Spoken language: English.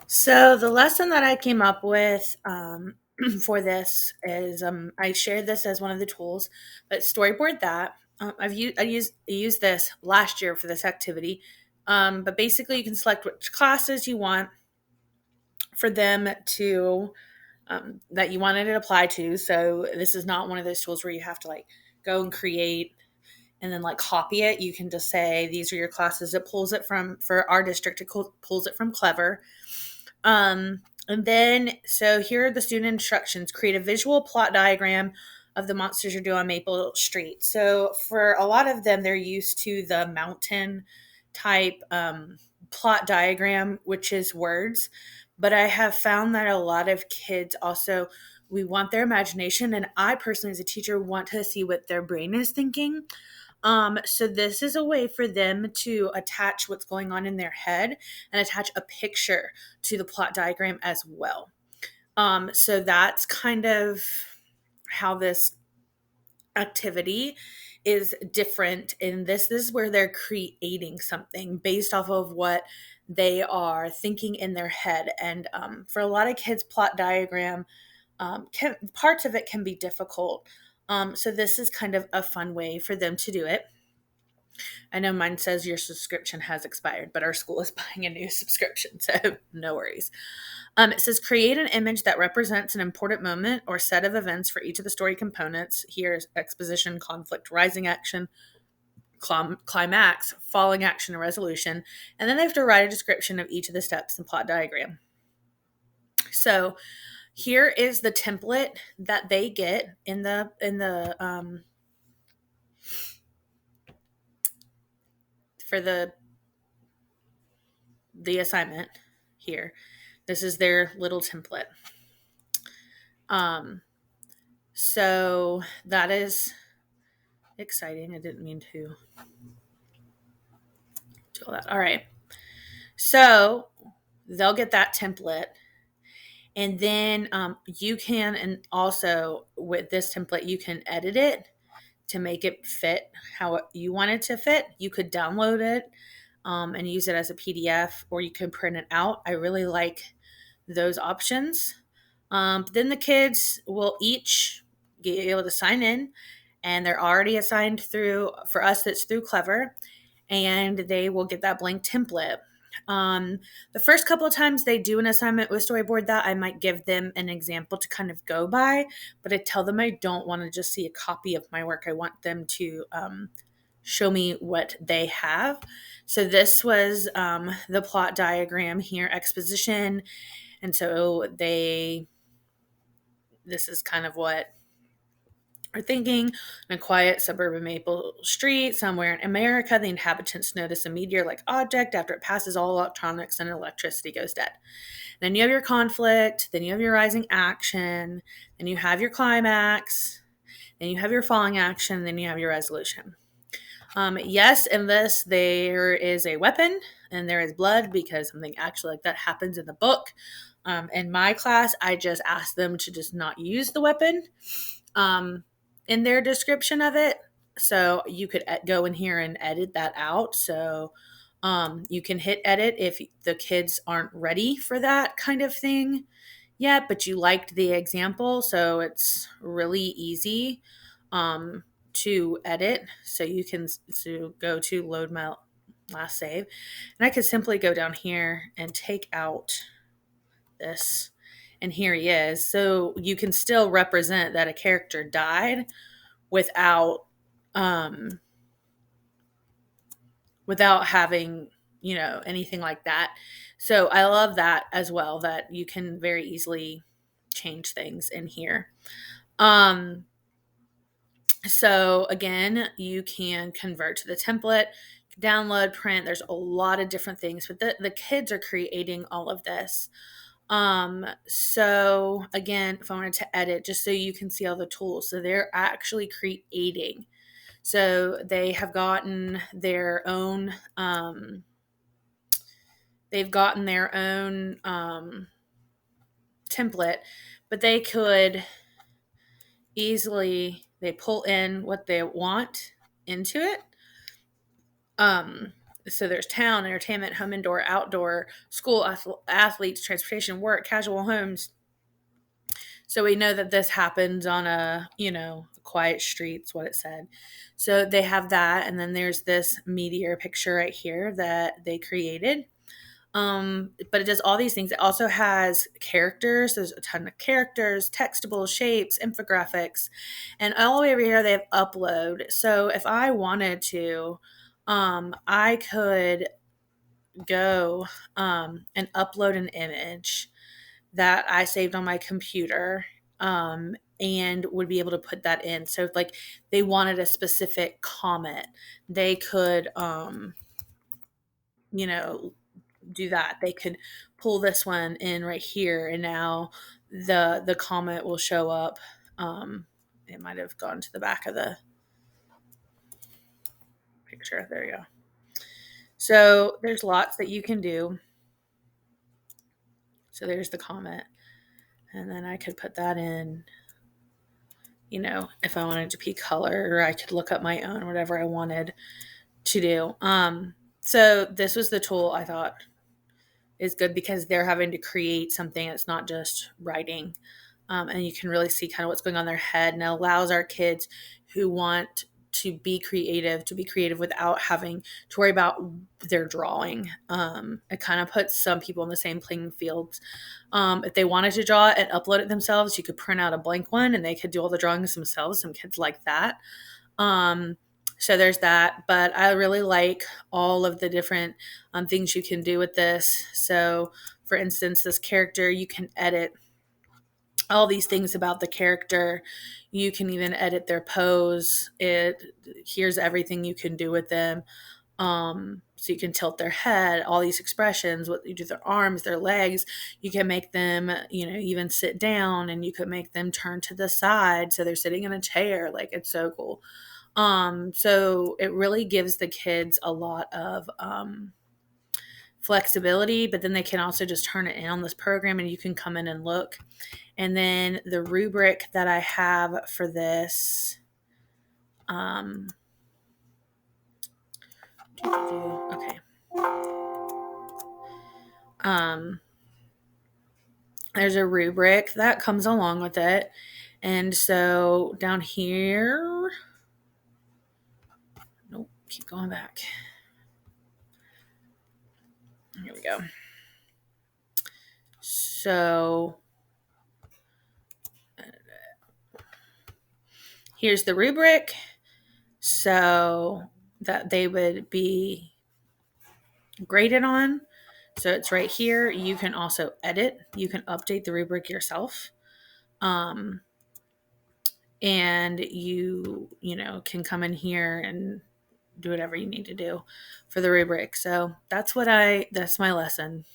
So the lesson that I came up with for this is I shared this as one of the tools, but storyboard that. I used this last year for this activity, but basically you can select which classes you want for them to that you wanted to apply to. So this is not one of those tools where you have to like go and create and then like copy it. You can just say these are your classes. It pulls it from for our district. Pulls it from Clever. And then, so here are the student instructions. Create a visual plot diagram of the monsters you're doing on Maple Street. So for a lot of them, they're used to the mountain type plot diagram, which is words. But I have found that a lot of kids also, we want their imagination. And I personally, as a teacher, want to see what their brain is thinking. So this is a way for them to attach what's going on in their head and attach a picture to the plot diagram as well. So that's kind of how this activity is different in this is where they're creating something based off of what they are thinking in their head. And for a lot of kids, plot diagram parts of it can be difficult. So this is kind of a fun way for them to do it. I know mine says your subscription has expired, but our school is buying a new subscription, so no worries. It says create an image that represents an important moment or set of events for each of the story components. Here's exposition, conflict, rising action, climax, falling action, and resolution. And then they have to write a description of each of the steps in plot diagram. So here is the template that they get in the for the assignment here. This is their little template. Um, so that is exciting. I didn't mean to do all that. All right. So they'll get that template. And then you can, and also with this template, you can edit it to make it fit how you want it to fit. You could download it and use it as a PDF, or you can print it out. I really like those options. But then the kids will each be able to sign in, and they're already assigned through, for us, it's through Clever, and they will get that blank template. The first couple of times they do an assignment with Storyboard that, I might give them an example to kind of go by, but I tell them I don't want to just see a copy of my work. I want them to show me what they have. So this was the plot diagram here, exposition. And so this is kind of what are thinking. In a quiet suburban Maple Street, somewhere in America, the inhabitants notice a meteor-like object. After it passes, all electronics and electricity goes dead. Then you have your conflict, then you have your rising action, then you have your climax, then you have your falling action, then you have your resolution. Yes, in this, there is a weapon and there is blood because something actually like that happens in the book. In my class, I just asked them to just not use the weapon in their description of it. So you could go in here and edit that out. So you can hit edit if the kids aren't ready for that kind of thing yet, but you liked the example. So it's really easy to edit. So you can go to load my last save. And I could simply go down here and take out this. And here he is. So you can still represent that a character died without um without having, anything like that. So I love that as well, that you can very easily change things in here. So again, you can convert to the template, download, print. There's a lot of different things, but the kids are creating all of this. So again, if I wanted to edit, just so you can see all the tools, so they're actually creating. So they have gotten their own, template, but they could easily, they pull in what they want into it. So there's town, entertainment, home, indoor, outdoor, school, athletes, transportation, work, casual homes. So we know that this happens on a, quiet streets, what it said. So they have that. And then there's this meteor picture right here that they created. But it does all these things. It also has characters. There's a ton of characters, textable shapes, infographics, and all the way over here they have upload. So if I wanted to, I could go and upload an image that I saved on my computer, and would be able to put that in. So if like they wanted a specific comment, they could, you know, do that. They could pull this one in right here, and now the comment will show up. It might have gone to the back of the picture. There you go. So there's lots that you can do. So there's the comment, and then I could put that in. If I wanted to be color, or I could look up my own, whatever I wanted to do. So this was the tool I thought is good because they're having to create something that's not just writing. And you can really see kind of what's going on in their head, and it allows our kids who want to be creative without having to worry about their drawing. It kind of puts some people in the same playing field. If they wanted to draw it and upload it themselves, you could print out a blank one and they could do all the drawings themselves. Some kids like that. So there's that, but I really like all of the different things you can do with this. So for instance, this character, you can edit all these things about the character. You can even edit their pose. Here's everything you can do with them. So you can tilt their head, all these expressions, what you do with their arms, their legs. You can make them, even sit down, and you could make them turn to the side so they're sitting in a chair. Like, it's so cool. So it really gives the kids a lot of flexibility, but then they can also just turn it in on this program and you can come in and look. And then the rubric that I have for this, okay. There's a rubric that comes along with it. And so down here, nope, keep going back. Here we go. So here's the rubric. So that they would be graded on. So it's right here. You can also edit. You can update the rubric yourself. And you can come in here and do whatever you need to do for the rubric. So that's my lesson.